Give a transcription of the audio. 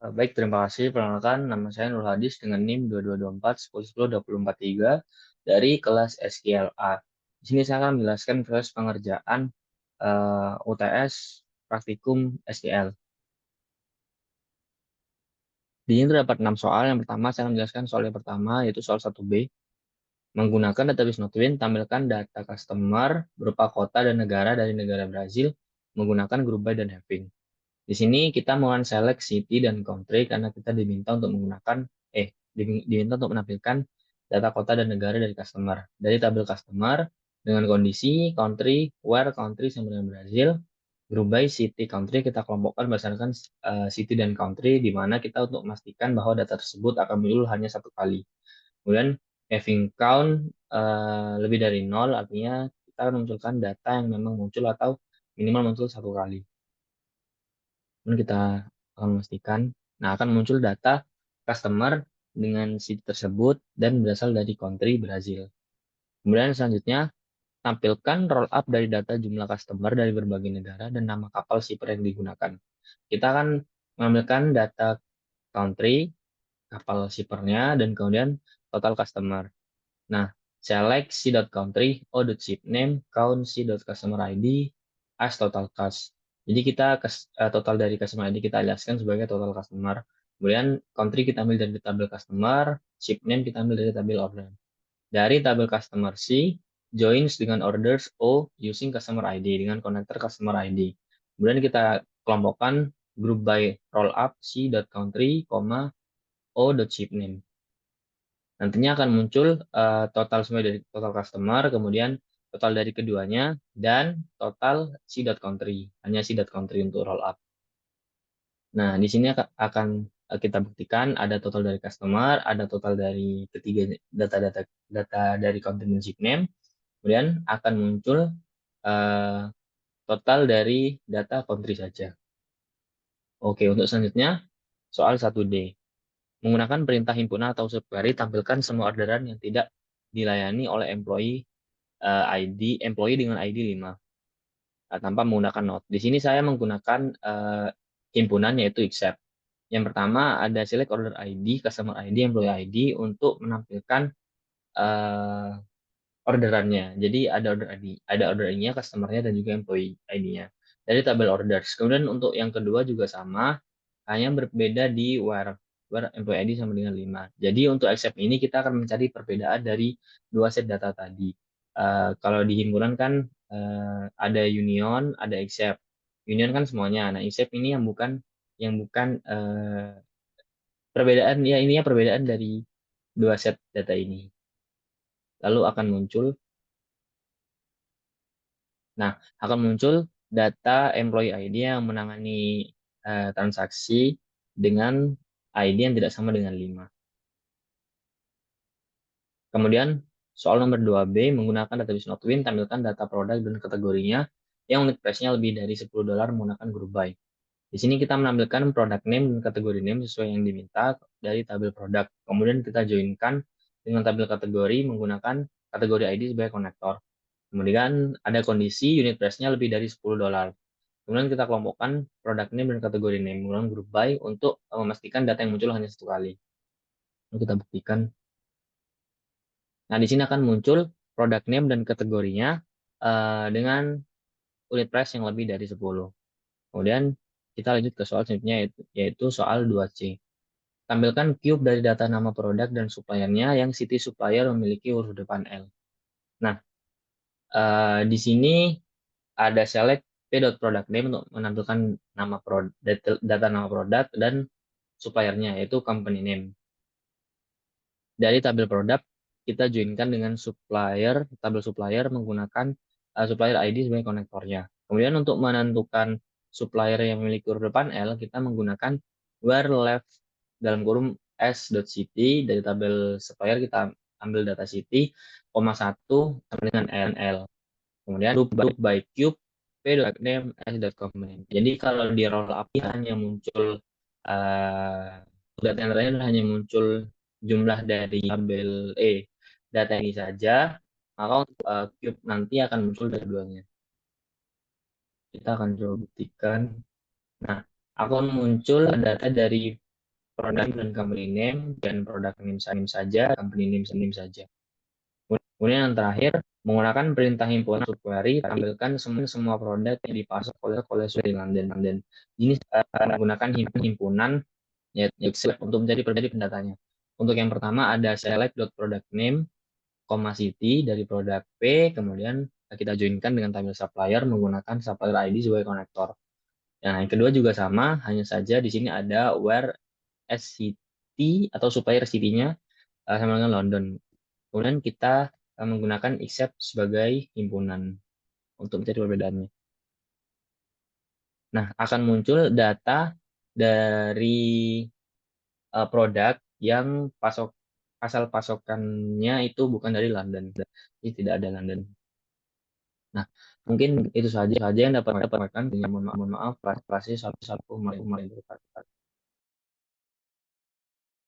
Baik, terima kasih. Perkenalkan, nama saya Nur Hadis dengan NIM 2224 10 20 24 3 dari kelas SQLA. Di sini saya akan menjelaskan proses pengerjaan UTS praktikum SQL. Di sini terdapat 6 soal. Yang pertama, saya akan menjelaskan soal yang pertama, yaitu soal 1B. Menggunakan database Notwin, tampilkan data customer berupa kota dan negara dari negara Brazil menggunakan group by dan having. Di sini kita mau select city dan country karena kita diminta untuk menggunakan diminta untuk menampilkan data kota dan negara dari customer. Dari tabel customer dengan kondisi country, where country sama dengan Brazil, group by city country kita kelompokkan berdasarkan city dan country di mana kita untuk memastikan bahwa data tersebut akan muncul hanya satu kali. Kemudian having count lebih dari 0 artinya kita akan memunculkan data yang memang muncul atau minimal muncul satu kali. Kemudian kita akan memastikan, nah akan muncul data customer dengan city tersebut dan berasal dari country Brazil. Kemudian selanjutnya, tampilkan roll up dari data jumlah customer dari berbagai negara dan nama kapal shipper yang digunakan. Kita akan mengambilkan data country, kapal shippernya, dan kemudian total customer. Nah, select c.country, o.ship name, count c.customer ID, as total cost. Jadi kita total dari customer ID kita jelaskan sebagai total customer. Kemudian country kita ambil dari tabel customer, ship name kita ambil dari tabel order. Dari tabel customer C, joins dengan orders O using customer ID dengan connector customer ID. Kemudian kita kelompokkan group by roll up c.country, o.ship name. Nantinya akan muncul total semua dari total customer, kemudian total dari keduanya, dan total c.country. Hanya c.country untuk roll up. Nah, di sini akan kita buktikan ada total dari customer, ada total dari ketiga data dari country dan ship name, kemudian akan muncul uh, total dari data country saja. Oke, untuk selanjutnya, soal 1D. Menggunakan perintah himpunan atau subquery, tampilkan semua orderan yang tidak dilayani oleh employee dengan ID 5 tanpa menggunakan not. Di sini saya menggunakan himpunan yaitu accept. Yang pertama ada select order ID, customer ID, employee ID untuk menampilkan uh, orderannya. Jadi ada order ID, ada order ID-nya, customer-nya dan juga employee ID-nya dari tabel orders. Kemudian untuk yang kedua juga sama, hanya berbeda di where employee ID sama dengan 5. Jadi untuk accept ini kita akan mencari perbedaan dari dua set data tadi. Kalau di himpunan kan ada union, ada accept. Union kan semuanya. Nah, accept ini yang bukan perbedaan ya ininya perbedaan dari dua set data ini. Lalu akan muncul Nah, akan muncul data employee ID yang menangani transaksi dengan ID yang tidak sama dengan 5. Kemudian, soal nomor 2B, menggunakan database Notwin, tampilkan data produk dan kategorinya yang unit price-nya lebih dari $10 menggunakan group by. Di sini kita menampilkan product name dan kategori name sesuai yang diminta dari tabel produk. Kemudian kita joinkan dengan tabel kategori menggunakan kategori ID sebagai konektor. Kemudian ada kondisi unit price-nya lebih dari $10. Kemudian kita kelompokkan product name dan kategori name menggunakan group by untuk memastikan data yang muncul hanya satu kali. Lalu kita buktikan. Nah, di sini akan muncul product name dan kategorinya dengan unit price yang lebih dari 10. Kemudian kita lanjut ke soal selanjutnya yaitu soal 2C. Tampilkan cube dari data nama produk dan suppliernya yang city supplier memiliki huruf depan L. Nah, di sini ada select p.product name untuk menampilkan nama data nama produk dan suppliernya yaitu company name. Dari tabel produk kita joinkan dengan tabel supplier menggunakan supplier ID sebagai konektornya. Kemudian untuk menentukan supplier yang memiliki huruf depan L, kita menggunakan where left dalam kurung s.city dari tabel supplier kita ambil data city, 1 sama dengan L. Kemudian loop by cube p.name s.company. Jadi kalau di roll up hanya muncul data yang terakhir hanya muncul jumlah dari tabel data ini saja, maka untuk cube nanti akan muncul dari keduanya. Kita akan coba buktikan. Nah, akan muncul data dari produk dan company name, dan produk name saja, company name saja. Kemudian yang terakhir, menggunakan perintah himpunan subquery, tampilkan semua produk yang dipasok oleh suatu di London. Ini menggunakan himpunan, yaitu select untuk menjadi pendatanya. Untuk yang pertama ada select.product_name, city dari produk P, kemudian kita joinkan dengan tabel supplier menggunakan supplier ID sebagai konektor. Nah, yang kedua juga sama, hanya saja di sini ada where SCT atau supplier city-nya sama dengan London. Kemudian kita menggunakan except sebagai himpunan untuk mencari perbedaannya. Nah, akan muncul data dari produk yang asal pasokannya itu bukan dari London. Jadi tidak ada London. Nah, mungkin itu saja yang dapat saya sampaikan. Mohon maaf, kelasnya satu-satu kemarin.